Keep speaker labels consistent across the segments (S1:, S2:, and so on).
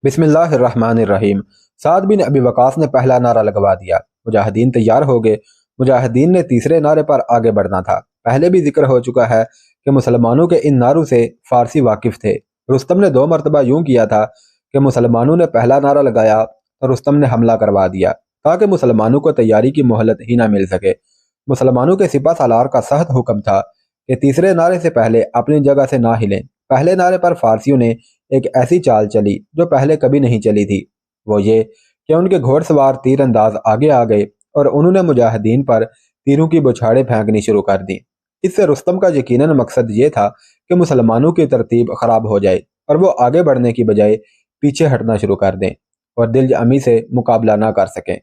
S1: بسم اللہ الرحمن الرحیم۔ سعد بن ابی وقاص نے پہلا نعرہ لگوا دیا۔ مجاہدین تیار ہو گئے۔ مجاہدین نے تیسرے نعرے پر آگے بڑھنا تھا۔ پہلے بھی ذکر ہو چکا ہے کہ مسلمانوں کے ان نعروں سے فارسی واقف تھے۔ رستم نے 2 مرتبہ یوں کیا تھا کہ مسلمانوں نے پہلا نعرہ لگایا تو رستم نے حملہ کروا دیا تاکہ مسلمانوں کو تیاری کی مہلت ہی نہ مل سکے۔ مسلمانوں کے سپہ سالار کا سخت حکم تھا کہ تیسرے نعرے سے پہلے اپنی جگہ سے نہ ہلیں۔ پہلے نعرے پر فارسیوں نے ایک ایسی چال چلی جو پہلے کبھی نہیں چلی تھی۔ وہ یہ کہ ان کے گھوڑ سوار تیر انداز آگے آ گئے اور انہوں نے مجاہدین پر تیروں کی بوچھاڑیں پھینکنی شروع کر دی۔ اس سے رستم کا یقیناً مقصد یہ تھا کہ مسلمانوں کی ترتیب خراب ہو جائے اور وہ آگے بڑھنے کی بجائے پیچھے ہٹنا شروع کر دیں اور دل جمی سے مقابلہ نہ کر سکیں۔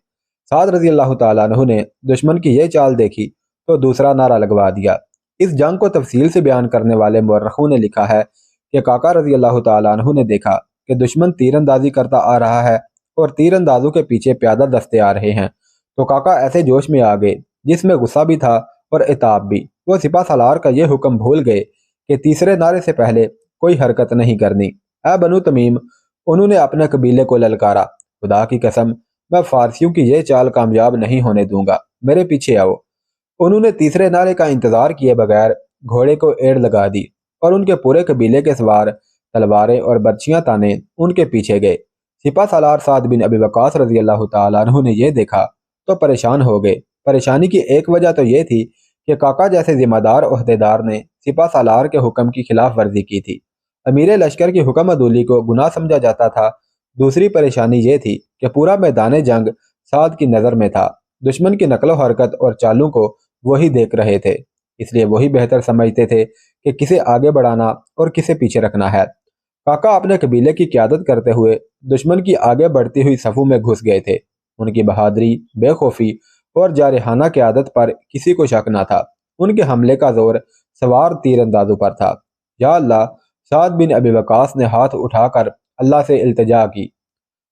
S1: سعد رضی اللہ تعالیٰ عنہ نے دشمن کی یہ چال دیکھی تو دوسرا نعرہ لگوا دیا۔ اس جنگ کو تفصیل سے بیان کرنے والے مورخوں نے لکھا ہے کہ کاکا رضی اللہ تعالیٰ عنہ نے دیکھا کہ دشمن تیر اندازی کرتا آ رہا ہے اور تیر اندازوں کے پیچھے پیادہ دستے آ رہے ہیں، تو کاکا ایسے جوش میں آ گئے جس میں غصہ بھی تھا اور عتاب بھی۔ وہ سپہ سالار کا یہ حکم بھول گئے کہ تیسرے نعرے سے پہلے کوئی حرکت نہیں کرنی۔ اے بنو تمیم، انہوں نے اپنے قبیلے کو للکارا، خدا کی قسم میں فارسیوں کی یہ چال کامیاب نہیں ہونے دوں گا، میرے پیچھے آؤ۔ انہوں نے تیسرے نعرے کا انتظار کیے بغیر گھوڑے کو ایڑ لگا دی اور ان کے پورے قبیلے کے سوار تلواریں اور برچیاں تانے ان کے پیچھے گئے۔ سپہ سالار سعد بن ابی وقاص رضی اللہ تعالیٰ عنہ نے یہ دیکھا تو پریشان ہو گئے۔ پریشانی کی ایک وجہ تو یہ تھی کہ کاکا جیسے ذمہ دار عہدیدار نے سپہ سالار کے حکم کی خلاف ورزی کی تھی۔ امیر لشکر کی حکم عدولی کو گناہ سمجھا جاتا تھا۔ دوسری پریشانی یہ تھی کہ پورا میدان جنگ سعد کی نظر میں تھا۔ دشمن کی نقل و حرکت اور چالوں کو وہی دیکھ رہے تھے، اس لیے وہی بہتر سمجھتے تھے کہ کسے آگے بڑھانا اور کسے پیچھے رکھنا ہے۔ کاکا اپنے قبیلے کی قیادت کرتے ہوئے دشمن کی آگے بڑھتی ہوئی صفوں میں گھس گئے تھے۔ ان کی بہادری، بے خوفی اور جارحانہ قیادت پر کسی کو شک نہ تھا۔ ان کے حملے کا زور سوار تیر اندازوں پر تھا۔ یا اللہ، سعد بن ابی وقاص نے ہاتھ اٹھا کر اللہ سے التجا کی،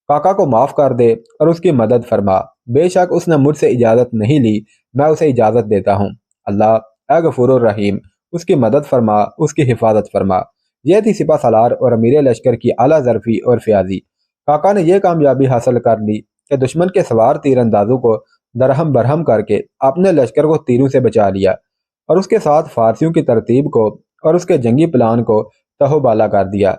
S1: کاکا کو معاف کر دے اور اس کی مدد فرما۔ بے شک اس نے مجھ سے اجازت نہیں لی، میں اسے اجازت دیتا ہوں۔ اللہ اے غفور الرحیم، اس کی مدد فرما، اس کی حفاظت فرما۔ یہ تھی سپہ سالار اور امیر لشکر کی اعلیٰ ظرفی اور فیاضی۔ کاکا نے یہ کامیابی حاصل کر لی کہ دشمن کے سوار تیر اندازوں کو درہم برہم کر کے اپنے لشکر کو تیروں سے بچا لیا اور اس کے ساتھ فارسیوں کی ترتیب کو اور اس کے جنگی پلان کو تہو بالا کر دیا۔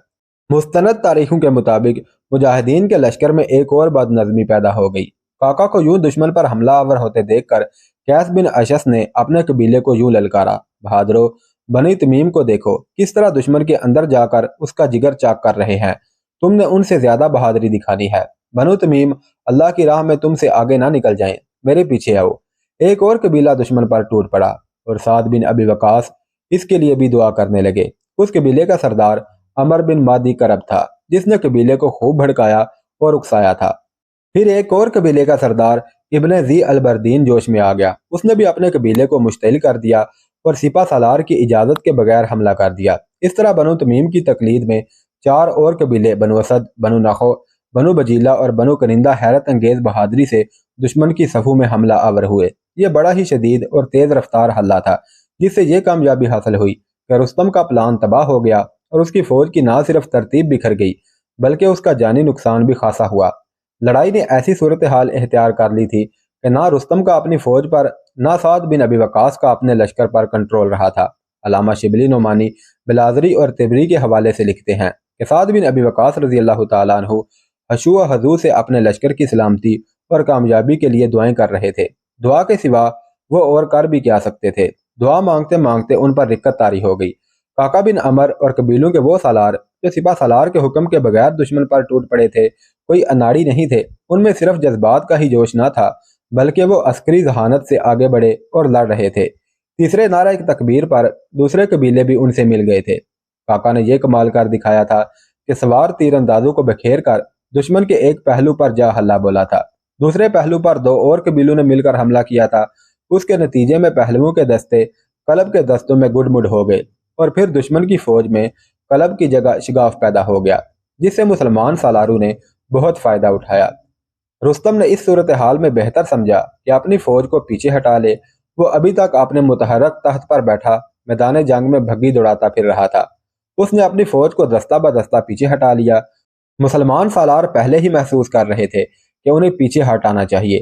S1: مستند تاریخوں کے مطابق مجاہدین کے لشکر میں ایک اور بد نظمی پیدا ہو گئی۔ کاکا کو یوں دشمن پر حملہ آور ہوتے دیکھ کر قیس بن اشعث نے اپنے قبیلے کو یوں للکارا، بہادرو، بنی تمیم کو دیکھو کس طرح دشمن کے اندر جا کر اس کا جگر چاک کر رہے ہیں، تم نے ان سے زیادہ بہادری دکھانی ہے۔ بنو تمیم، اللہ کی راہ میں تم سے آگے نہ نکل جائیں، میرے پیچھے آؤ۔ ایک اور قبیلہ دشمن پر ٹوٹ پڑا اور سعد بن ابی وقاص اس کے لیے بھی دعا کرنے لگے۔ اس قبیلے کا سردار عمر بن مادی کرب تھا جس نے قبیلے کو خوب بھڑکایا اور اکسایا تھا۔ پھر ایک اور قبیلے کا سردار ابن ذی البردین جوش میں آ گیا۔ اس نے بھی اپنے قبیلے کو مشتعل کر دیا اور سپہ سالار کی اجازت کے بغیر حملہ کر دیا۔ اس طرح بنو تمیم کی تقلید میں 4 اور قبیلے بنو اسد، بنو نخو، بنو بجیلہ اور بنو کنندہ حیرت انگیز بہادری سے دشمن کی صفوں میں حملہ آور ہوئے۔ یہ بڑا ہی شدید اور تیز رفتار حملہ تھا جس سے یہ کامیابی حاصل ہوئی کہ رستم کا پلان تباہ ہو گیا اور اس کی فوج کی نہ صرف ترتیب بکھر گئی بلکہ اس کا جانی نقصان بھی خاصا ہوا۔ لڑائی نے ایسی صورتحال اختیار کر لی تھی کہ نہ رستم کا اپنی فوج پر نہ سعد بن ابی وقاص کا اپنے لشکر پر کنٹرول رہا تھا۔ علامہ شبلی نعمانی بلازری اور طبری کے حوالے سے لکھتے ہیں کہ سعد بن ابی وقاص رضی اللہ تعالیٰ عنہ حشو و حضو سے اپنے لشکر کی سلامتی اور کامیابی کے لیے دعائیں کر رہے تھے۔ دعا کے سوا وہ اور کر بھی کیا سکتے تھے۔ دعا مانگتے مانگتے ان پر رکت طاری ہو گئی۔ کاکا بن عمر اور قبیلوں کے وہ سالار جو سپہ سالار کے حکم کے بغیر دشمن پر ٹوٹ پڑے تھے کوئی اناڑی نہیں تھے۔ ان میں صرف جذبات کا ہی جوش نہ تھا بلکہ وہ عسکری ذہانت سے آگے بڑھے اور لڑ رہے تھے۔ تیسرے نعرہ تکبیر پر دوسرے قبیلے بھی ان سے مل گئے تھے۔ کاکا نے یہ کمال کر دکھایا تھا کہ سوار تیر اندازوں کو بکھیر کر دشمن کے ایک پہلو پر جا حلہ بولا تھا، دوسرے پہلو پر 2 اور قبیلوں نے مل کر حملہ کیا تھا۔ اس کے نتیجے میں پہلوؤں کے دستے قلب کے دستوں میں گڈ مڈ ہو گئے اور پھر دشمن کی فوج میں قلب کی جگہ شگاف پیدا ہو گیا جس سے مسلمان سالاروں نے بہت فائدہ اٹھایا۔ رستم نے اس صورتحال میں بہتر سمجھا کہ اپنی فوج کو پیچھے ہٹا لے۔ وہ ابھی تک اپنے متحرک تخت پر بیٹھا میدان جنگ میں بھگی دوڑاتا پھر رہا تھا۔ اس نے اپنی فوج کو دستہ بدستہ پیچھے ہٹا لیا مسلمان سالار پہلے ہی محسوس کر رہے تھے کہ انہیں پیچھے ہٹانا چاہیے۔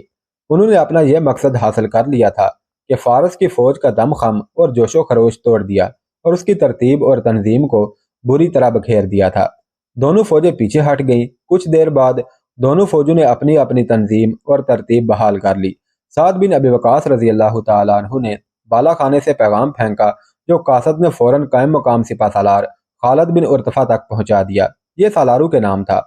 S1: انہوں نے اپنا یہ مقصد حاصل کر لیا تھا کہ فارس کی فوج کا دم خم اور جوش و خروش توڑ دیا اور اس کی ترتیب اور تنظیم کو بری طرح بکھیر دیا تھا۔ دونوں فوجیں پیچھے ہٹ گئیں۔ کچھ دیر بعد دونوں فوجوں نے اپنی اپنی تنظیم اور ترتیب بحال کر لی۔ سعد بن ابی وقاص رضی اللہ تعالیٰ عنہ نے بالا خانے سے پیغام پھینکا جو قاصد نے فوراً قائم مقام سپہ سالار خالد بن ارطفا تک پہنچا دیا۔ یہ سالاروں کے نام تھا۔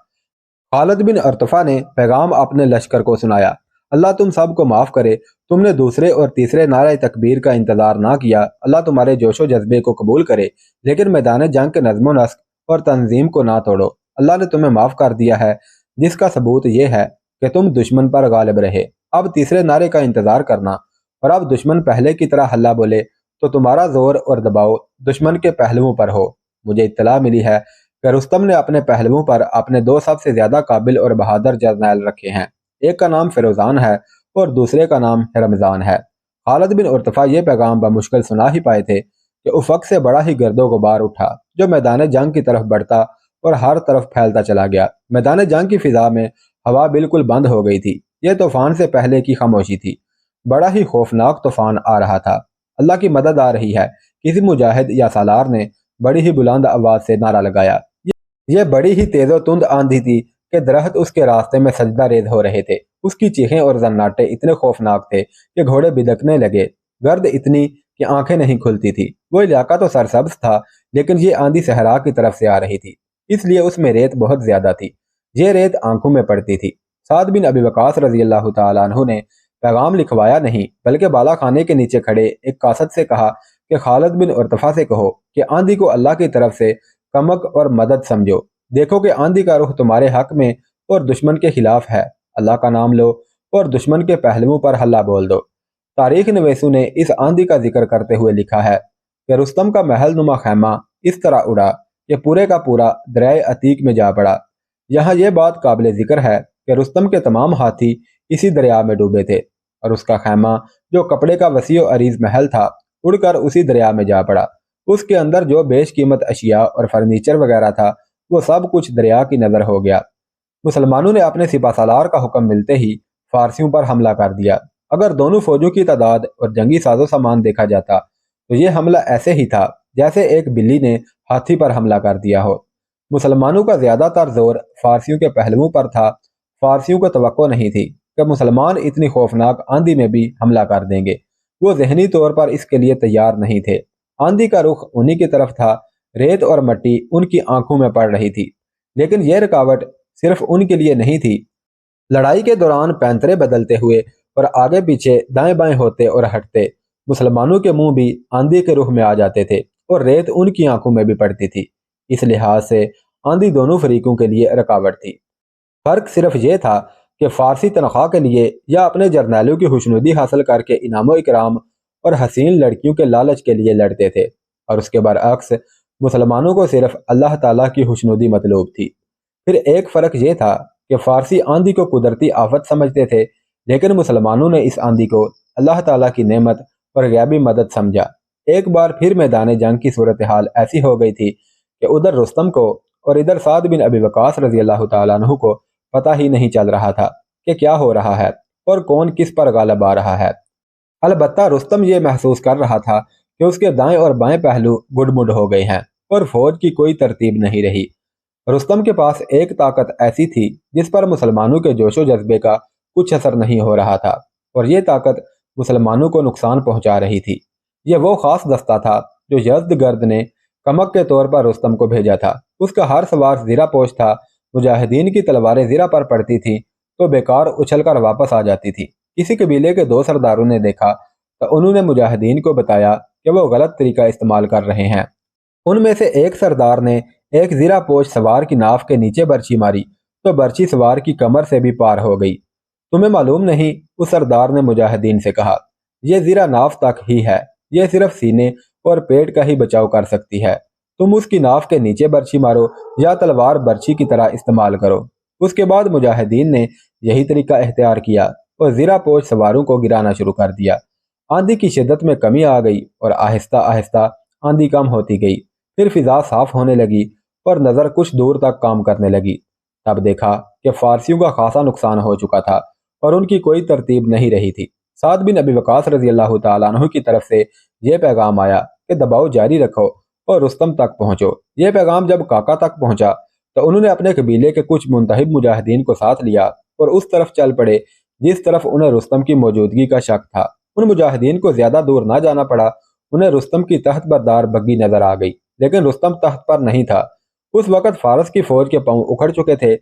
S1: خالد بن ارطفا نے پیغام اپنے لشکر کو سنایا، اللہ تم سب کو معاف کرے، تم نے دوسرے اور تیسرے نعرہ تکبیر کا انتظار نہ کیا، اللہ تمہارے جوش و جذبے کو قبول کرے، لیکن میدان جنگ کے نظم و نسق اور تنظیم کو نہ توڑو، اللہ نے تمہیں معاف کر دیا ہے، جس کا ثبوت یہ ہے کہ تم دشمن پر غالب رہے۔ اب تیسرے نعرے کا انتظار کرنا، اور اب دشمن پہلے کی طرح ہلہ بولے تو تمہارا زور اور دباؤ دشمن کے پہلوؤں پر ہو۔ مجھے اطلاع ملی ہے کہ رستم نے اپنے پہلوؤں پر اپنے دو سب سے زیادہ قابل اور بہادر جرنیل رکھے ہیں، ایک کا نام فیروزان ہے اور دوسرے کا نام رمضان ہے۔ خالد بن ارطفا یہ پیغام بمشکل سنا ہی پائے تھے کہ افق سے بڑا ہی گرد و غبار اٹھا جو میدان جنگ کی طرف بڑھتا اور ہر طرف پھیلتا چلا گیا۔ میدان جنگ کی فضا میں ہوا بالکل بند ہو گئی تھی۔ یہ طوفان سے پہلے کی خاموشی تھی۔ بڑا ہی خوفناک طوفان آ رہا تھا۔ اللہ کی مدد آ رہی ہے، کسی مجاہد یا سالار نے بڑی ہی بلند آواز سے نعرہ لگایا۔ یہ بڑی ہی تیز و تند آندھی تھی کہ درخت اس کے راستے میں سجدہ ریز ہو رہے تھے۔ اس کی چیخیں اور زناٹے اتنے خوفناک تھے کہ گھوڑے بدکنے لگے، گرد اتنی کہ آنکھیں نہیں کھلتی تھی۔ وہ علاقہ تو سرسبز تھا لیکن یہ آندھی صحرا کی طرف سے آ رہی تھی، اس لیے اس میں ریت بہت زیادہ تھی۔ یہ ریت آنکھوں میں پڑتی تھی۔ سعد بن ابی وقاص رضی اللہ تعالیٰ عنہ نے پیغام لکھوایا نہیں بلکہ بالا خانے کے نیچے کھڑے ایک قاصد سے کہا کہ خالد بن ارطفا سے کہو کہ آندھی کو اللہ کی طرف سے کمک اور مدد سمجھو، دیکھو کہ آندھی کا رخ تمہارے حق میں اور دشمن کے خلاف ہے، اللہ کا نام لو اور دشمن کے پہلوؤں پر ہلہ بول دو۔ تاریخ نویسوں نے اس آندھی کا ذکر کرتے ہوئے لکھا ہے کہ رستم کا محل نما خیمہ اس طرح اڑا کہ پورے کا پورا دریائے عتیق میں جا پڑا۔ یہاں یہ بات قابل ذکر ہے کہ رستم کے تمام ہاتھی اسی دریا میں ڈوبے تھے اور اس کا خیمہ جو کپڑے کا وسیع و عریض محل تھا اڑ کر اسی دریا میں جا پڑا۔ اس کے اندر جو بیش قیمت اشیاء اور فرنیچر وغیرہ تھا وہ سب کچھ دریا کی نظر ہو گیا۔ مسلمانوں نے اپنے سپہ سالار کا حکم ملتے ہی فارسیوں پر حملہ کر دیا۔ اگر دونوں فوجوں کی تعداد اور جنگی ساز و سامان دیکھا جاتا تو یہ حملہ ایسے ہی تھا جیسے ایک بلی نے ہاتھی پر حملہ کر دیا ہو۔ مسلمانوں کا زیادہ تر زور فارسیوں کے پہلوؤں پر تھا۔ فارسیوں کو توقع نہیں تھی کہ مسلمان اتنی خوفناک آندھی میں بھی حملہ کر دیں گے۔ وہ ذہنی طور پر اس کے لیے تیار نہیں تھے۔ آندھی کا رخ انہی کی طرف تھا، ریت اور مٹی ان کی آنکھوں میں پڑ رہی تھی، لیکن یہ رکاوٹ صرف ان کے لیے نہیں تھی۔ لڑائی کے دوران پینترے بدلتے ہوئے اور آگے پیچھے دائیں بائیں ہوتے اور ہٹتے مسلمانوں کے منہ بھی آندھی کے رخ میں آ جاتے تھے اور ریت ان کی آنکھوں میں بھی پڑتی تھی۔ اس لحاظ سے آندھی دونوں فریقوں کے لیے رکاوٹ تھی۔ فرق صرف یہ تھا کہ فارسی تنخواہ کے لیے یا اپنے جرنیلوں کی خوشنودی حاصل کر کے انعام و اکرام اور حسین لڑکیوں کے لالچ کے لیے لڑتے تھے، اور اس کے برعکس مسلمانوں کو صرف اللہ تعالیٰ کی خوشنودی مطلوب تھی۔ پھر ایک فرق یہ تھا کہ فارسی آندھی کو قدرتی آفت سمجھتے تھے لیکن مسلمانوں نے اس آندھی کو اللہ تعالیٰ کی نعمت اور غیبی مدد سمجھا۔ ایک بار پھر میدان جنگ کی صورتحال ایسی ہو گئی تھی کہ ادھر رستم کو اور ادھر سعد بن ابی وقاص رضی اللہ تعالیٰ عنہ کو پتہ ہی نہیں چل رہا تھا کہ کیا ہو رہا ہے اور کون کس پر غالب آ رہا ہے۔ البتہ رستم یہ محسوس کر رہا تھا کہ اس کے دائیں اور بائیں پہلو گڈ مڈ ہو گئے ہیں اور فوج کی کوئی ترتیب نہیں رہی۔ رستم کے پاس ایک طاقت ایسی تھی جس پر مسلمانوں کے جوش و جذبے کا کچھ اثر نہیں ہو رہا تھا، اور یہ طاقت مسلمانوں کو نقصان پہنچا رہی تھی۔ یہ وہ خاص دستہ تھا جو یزد گرد نے کمک کے طور پر رستم کو بھیجا تھا۔ اس کا ہر سوار زیرہ پوش تھا۔ مجاہدین کی تلواریں زیرہ پر پڑتی تھیں تو بیکار اچھل کر واپس آ جاتی تھی۔ کسی قبیلے کے دو سرداروں نے دیکھا تو انہوں نے مجاہدین کو بتایا کہ وہ غلط طریقہ استعمال کر رہے ہیں۔ ان میں سے ایک سردار نے ایک زیرہ پوش سوار کی ناف کے نیچے برچھی ماری تو برچھی سوار کی کمر سے بھی پار ہو گئی۔ تمہیں معلوم نہیں، اس سردار نے مجاہدین سے کہا، یہ زیرہ ناف تک ہی ہے، یہ صرف سینے اور پیٹ کا ہی بچاؤ کر سکتی ہے۔ تم اس کی ناف کے نیچے برچھی مارو یا تلوار برچھی کی طرح استعمال کرو۔ اس کے بعد مجاہدین نے یہی طریقہ اختیار کیا اور زیرہ پوش سواروں کو گرانا شروع کر دیا۔ آندھی کی شدت میں کمی آ گئی اور آہستہ آہستہ آندھی کم ہوتی گئی۔ پھر فضا صاف ہونے لگی اور نظر کچھ دور تک کام کرنے لگی۔ تب دیکھا کہ فارسیوں کا خاصا نقصان ہو چکا تھا اور ان کی کوئی ترتیب نہیں رہی تھی۔ سعد بن ابی وقاص رضی اللہ تعالیٰ عنہ کی طرف سے یہ پیغام آیا کہ دباؤ جاری رکھو اور رستم تک پہنچو۔ یہ پیغام جب کاکا تک پہنچا تو انہوں نے اپنے قبیلے کے کچھ منتخب مجاہدین کو ساتھ لیا اور اس طرف چل پڑے جس طرف انہیں رستم کی موجودگی کا شک تھا۔ ان مجاہدین کو زیادہ دور نہ جانا پڑا، انہیں رستم کی تخت بردار بگھی نظر آ گئی، لیکن رستم تخت پر نہیں تھا۔ اس وقت فارس کی فوج کے پاؤں اکھڑ چکے تھے۔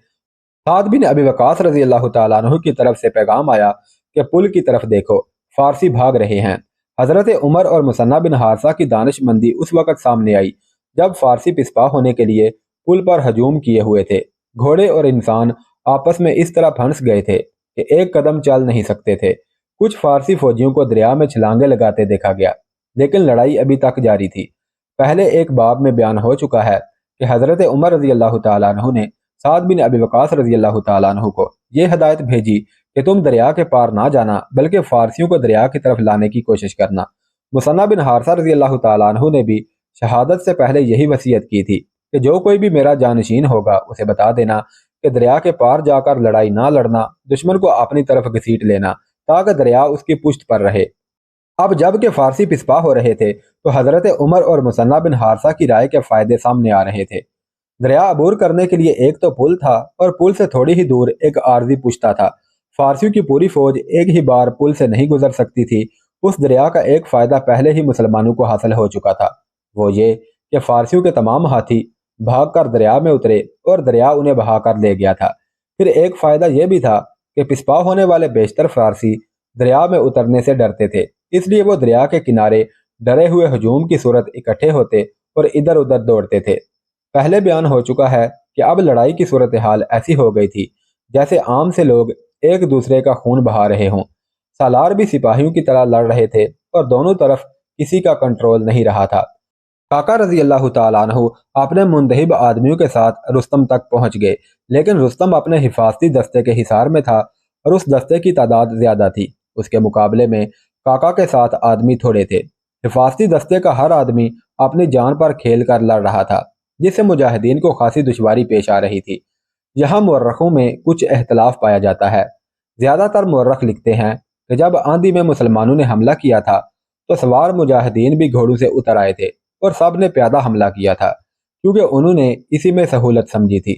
S1: سعد بن ابی وقاص رضی اللہ تعالیٰ عنہ کی طرف سے پیغام آیا کہ پل کی طرف دیکھو، فارسی بھاگ رہے ہیں۔ حضرت عمر اور مثنہ بن حارثہ کی دانش مندی اس وقت سامنے آئی جب فارسی پسپا ہونے کے لیے پل پر ہجوم کیے ہوئے تھے۔ گھوڑے اور انسان آپس میں اس طرح پھنس گئے تھے کہ ایک قدم چل نہیں سکتے تھے۔ کچھ فارسی فوجیوں کو دریا میں چھلانگیں لگاتے دیکھا گیا، لیکن لڑائی ابھی تک جاری تھی۔ پہلے ایک باب میں بیان ہو چکا ہے کہ حضرت عمر رضی اللہ تعالیٰ عنہ نے سعد بن ابی وقاص رضی اللہ تعالیٰ عنہ کو یہ ہدایت بھیجی کہ تم دریا کے پار نہ جانا بلکہ فارسیوں کو دریا کی طرف لانے کی کوشش کرنا۔ مثنہ بن حارثہ رضی اللہ تعالیٰ عنہ نے بھی شہادت سے پہلے یہی وصیت کی تھی کہ جو کوئی بھی میرا جانشین ہوگا اسے بتا دینا کہ دریا کے پار جا کر لڑائی نہ لڑنا، دشمن کو اپنی طرف گھسیٹ لینا تاکہ دریا اس کی پشت پر رہے۔ اب جب کہ فارسی پسپا ہو رہے تھے تو حضرت عمر اور مثنہ بن حارثہ کی رائے کے فائدے سامنے آ رہے تھے۔ دریا عبور کرنے کے لیے ایک تو پل تھا اور پل سے تھوڑی ہی دور ایک عارضی پشتا تھا۔ فارسیوں کی پوری فوج ایک ہی بار پل سے نہیں گزر سکتی تھی۔ اس دریا کا ایک فائدہ پہلے ہی مسلمانوں کو حاصل ہو چکا تھا، وہ یہ کہ فارسیوں کے تمام ہاتھی بھاگ کر دریا میں اترے اور دریا انہیں بہا کر لے گیا تھا۔ پھر ایک فائدہ یہ بھی تھا کہ پسپا ہونے والے بیشتر فارسی دریا میں اترنے سے ڈرتے تھے، اس لیے وہ دریا کے کنارے ڈرے ہوئے ہجوم کی صورت اکٹھے ہوتے اور ادھر ادھر دوڑتے تھے۔ پہلے بیان ہو چکا ہے کہ اب لڑائی کی صورتحال ایسی ہو گئی تھی جیسے عام سے لوگ ایک دوسرے کا خون بہا رہے ہوں۔ سالار بھی سپاہیوں کی طرح لڑ رہے تھے اور دونوں طرف کسی کا کنٹرول نہیں رہا تھا۔ کاکا رضی اللہ تعالیٰ عنہ اپنے منتخب آدمیوں کے ساتھ رستم تک پہنچ گئے، لیکن رستم اپنے حفاظتی دستے کے حصار میں تھا اور اس دستے کی تعداد زیادہ تھی۔ اس کے مقابلے میں کاکا کے ساتھ آدمی تھوڑے تھے۔ حفاظتی دستے کا ہر آدمی اپنی جان پر کھیل کر لڑ رہا تھا، جس سے مجاہدین کو خاصی دشواری پیش آ رہی تھی۔ یہاں مورخوں میں کچھ اختلاف پایا جاتا ہے۔ زیادہ تر مورخ لکھتے ہیں کہ جب آندھی میں مسلمانوں نے حملہ کیا تھا تو سوار مجاہدین بھی گھوڑوں سے اتر آئے تھے اور سب نے پیادہ حملہ کیا تھا کیونکہ انہوں نے اسی میں سہولت سمجھی تھی۔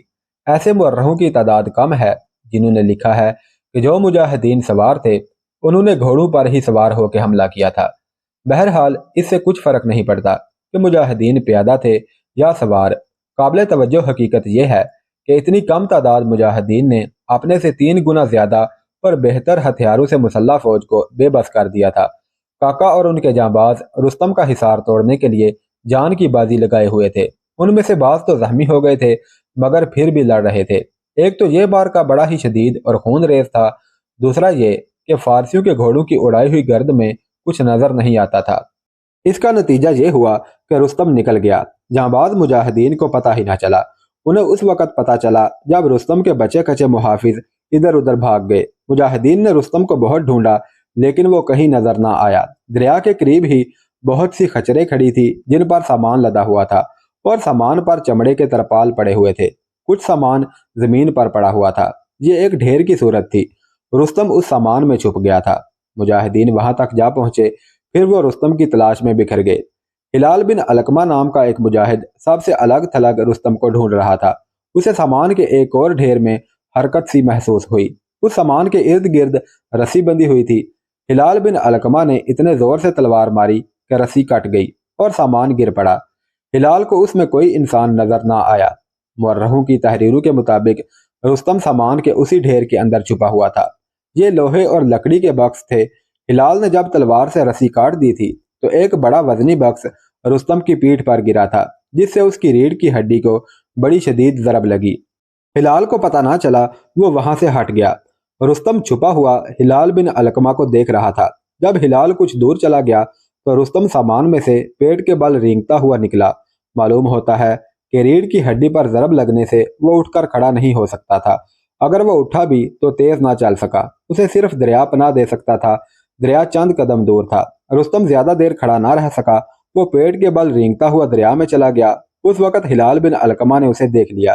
S1: ایسے مورخوں کی تعداد کم ہے جنہوں نے لکھا ہے کہ جو مجاہدین سوار تھے انہوں نے گھوڑوں پر ہی سوار ہو کے حملہ کیا تھا۔ بہرحال اس سے کچھ فرق نہیں پڑتا کہ مجاہدین پیادہ تھے یا سوار۔ قابل توجہ حقیقت یہ ہے کہ اتنی کم تعداد مجاہدین نے اپنے سے 3 گنا زیادہ اور بہتر ہتھیاروں سے مسلح فوج کو بے بس کر دیا تھا۔ کاکا اور ان کے جانباز رستم کا حصار توڑنے کے لیے جان کی بازی لگائے ہوئے تھے۔ ان میں سے بعض تو زخمی ہو گئے تھے مگر پھر بھی لڑ رہے تھے۔ ایک تو یہ بار کا بڑا ہی شدید اور خون ریز تھا، دوسرا یہ کہ فارسیوں کے گھوڑوں کی اڑائی ہوئی گرد میں کچھ نظر نہیں آتا تھا۔ اس کا نتیجہ یہ ہوا کہ رستم نکل گیا۔ جانباز مجاہدین کو پتہ ہی نہ چلا۔ انہیں اس وقت پتہ چلا جب رستم کے بچے کچے محافظ ادھر ادھر بھاگ گئے۔ مجاہدین نے رستم کو بہت ڈھونڈا لیکن وہ کہیں نظر نہ آیا۔ دریا کے قریب ہی بہت سی خچریں کھڑی تھی جن پر سامان لدا ہوا تھا اور سامان پر چمڑے کے ترپال پڑے ہوئے تھے۔ کچھ سامان زمین پر پڑا ہوا تھا۔ یہ ایک ڈھیر کی صورت تھی۔ رستم اس سامان میں چھپ گیا تھا۔ مجاہدین وہاں تک جا پہنچے، پھر وہ رستم کی تلاش میں بکھر گئے۔ ہلال بن علقمہ نام کا ایک مجاہد سب سے الگ تھلگ رستم کو ڈھونڈ رہا تھا۔ اسے سامان کے ایک اور ڈھیر میں حرکت سی محسوس ہوئی۔ اس سامان کے ارد گرد رسی بندھی ہوئی تھی۔ ہلال بن علقمہ نے اتنے زور سے تلوار ماری کہ رسی کٹ گئی اور سامان گر پڑا۔ ہلال کو اس میں کوئی انسان نظر نہ آیا۔ مورخوں کی تحریروں کے مطابق رستم سامان کے اسی ڈھیر کے اندر چھپا ہوا تھا۔ یہ لوہے اور لکڑی کے بکس تھے۔ ہلال نے جب تلوار سے رسی کاٹ دی تھی تو ایک بڑا وزنی بکس رستم کی پیٹھ پر گرا تھا جس سے اس کی ریڑھ کی ہڈی کو بڑی شدید ضرب لگی۔ ہلال کو پتہ نہ چلا، وہ وہاں سے ہٹ گیا۔ رستم چھپا ہوا ہلال بن علقمہ کو دیکھ رہا تھا۔ جب ہلال کچھ دور چلا گیا تو رستم سامان میں سے پیٹ کے بل رینگتا ہوا نکلا۔ معلوم ہوتا ہے کہ ریڑھ کی ہڈی پر ضرب لگنے سے وہ اٹھ کر کھڑا نہیں ہو سکتا تھا۔ اگر وہ اٹھا بھی تو تیز نہ چل سکا۔ اسے صرف دریا پناہ دے سکتا تھا۔ دریا چند قدم دور تھا۔ رستم زیادہ دیر کھڑا نہ رہ سکا، وہ پیٹ کے بل رینگتا ہوا دریا میں چلا گیا۔ اس وقت ہلال بن علقمہ نے اسے دیکھ لیا۔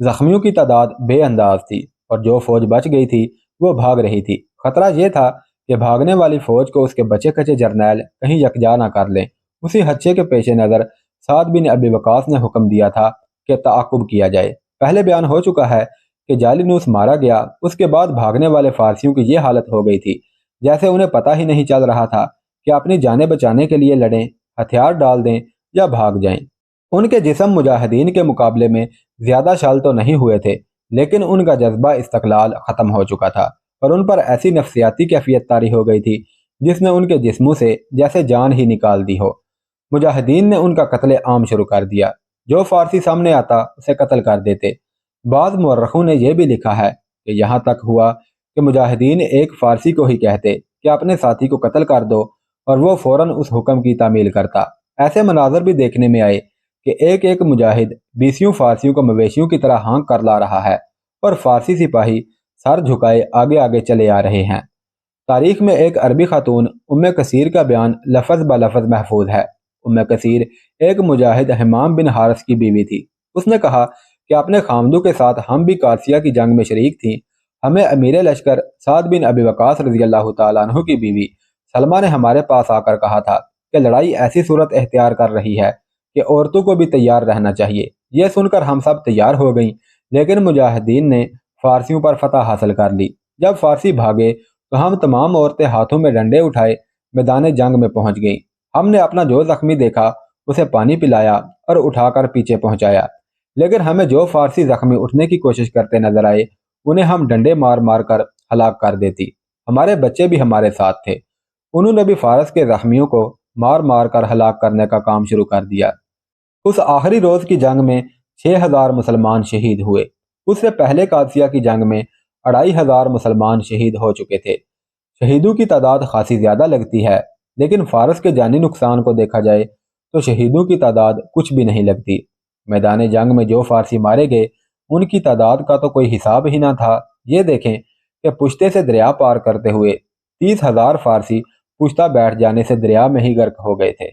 S1: زخمیوں کی تعداد بے انداز تھی اور جو فوج بچ گئی تھی وہ بھاگ رہی تھی۔ خطرہ یہ تھا کہ بھاگنے والی فوج کو اس کے بچے کچے جرنیل کہیں یکجا نہ کر لیں۔ اسی خدشے کے پیش نظر سعد بن ابی وقاص نے حکم دیا تھا کہ تعاقب کیا جائے۔ پہلے بیان ہو چکا ہے کہ جالینوس مارا گیا، اس کے بعد بھاگنے والے فارسیوں کی یہ حالت ہو گئی تھی جیسے انہیں پتہ ہی نہیں چل رہا تھا کہ اپنی جانیں بچانے کے لیے لڑیں، ہتھیار ڈال دیں یا بھاگ جائیں۔ ان کے جسم مجاہدین کے مقابلے میں زیادہ شال تو نہیں ہوئے تھے، لیکن ان کا جذبہ استقلال ختم ہو چکا تھا اور ان پر ایسی نفسیاتی کیفیت طاری ہو گئی تھی جس نے ان کے جسموں سے جیسے جان ہی نکال دی ہو۔ مجاہدین نے ان کا قتل عام شروع کر دیا، جو فارسی سامنے آتا اسے قتل کر دیتے۔ بعض مورخوں نے یہ بھی لکھا ہے کہ یہاں تک ہوا کہ مجاہدین ایک فارسی کو ہی کہتے کہ اپنے ساتھی کو قتل کر دو اور وہ فوراً اس حکم کی تعمیل کرتا۔ ایسے مناظر بھی دیکھنے میں آئے کہ ایک ایک مجاہد بیسیوں فارسیوں کو مویشیوں کی طرح ہانک کر لا رہا ہے اور فارسی سپاہی سر جھکائے آگے آگے چلے آ رہے ہیں۔ تاریخ میں ایک عربی خاتون ام کثیر کا بیان لفظ بلفظ محفوظ ہے۔ ام کثیر ایک مجاہد حمام بن حارث کی بیوی تھی۔ اس نے کہا کہ اپنے خامدوں کے ساتھ ہم بھی قادسیہ کی جنگ میں شریک تھیں۔ ہمیں امیر لشکر سعد بن ابی وقاص رضی اللہ تعالیٰ عنہ کی بیوی سلمہ نے ہمارے پاس آ کر کہا تھا کہ لڑائی ایسی صورت اختیار کر رہی ہے کہ عورتوں کو بھی تیار رہنا چاہیے۔ یہ سن کر ہم سب تیار ہو گئیں، لیکن مجاہدین نے فارسیوں پر فتح حاصل کر لی۔ جب فارسی بھاگے تو ہم تمام عورتیں ہاتھوں میں ڈنڈے اٹھائے میدان جنگ میں پہنچ گئیں۔ ہم نے اپنا جو زخمی دیکھا اسے پانی پلایا اور اٹھا کر پیچھے پہنچایا، لیکن ہمیں جو فارسی زخمی اٹھنے کی کوشش کرتے نظر آئے انہیں ہم ڈنڈے مار مار کر ہلاک کر دیتی۔ ہمارے بچے بھی ہمارے ساتھ تھے۔ انہوں نے بھی فارس کے زخمیوں کو مار مار کر ہلاک کرنے کا کام شروع کر دیا۔ اس آخری روز کی جنگ میں 6000 مسلمان شہید ہوئے۔ اس سے پہلے قادسیہ کی جنگ میں 2500 مسلمان شہید ہو چکے تھے۔ شہیدوں کی تعداد خاصی زیادہ لگتی ہے، لیکن فارس کے جانی نقصان کو دیکھا جائے تو شہیدوں کی تعداد کچھ بھی نہیں لگتی۔ میدان جنگ میں جو فارسی مارے گئے ان کی تعداد کا تو کوئی حساب ہی نہ تھا۔ یہ دیکھیں کہ پشتے سے دریا پار کرتے ہوئے 30,000 فارسی پشتہ بیٹھ جانے سے دریا میں ہی غرق ہو گئے تھے۔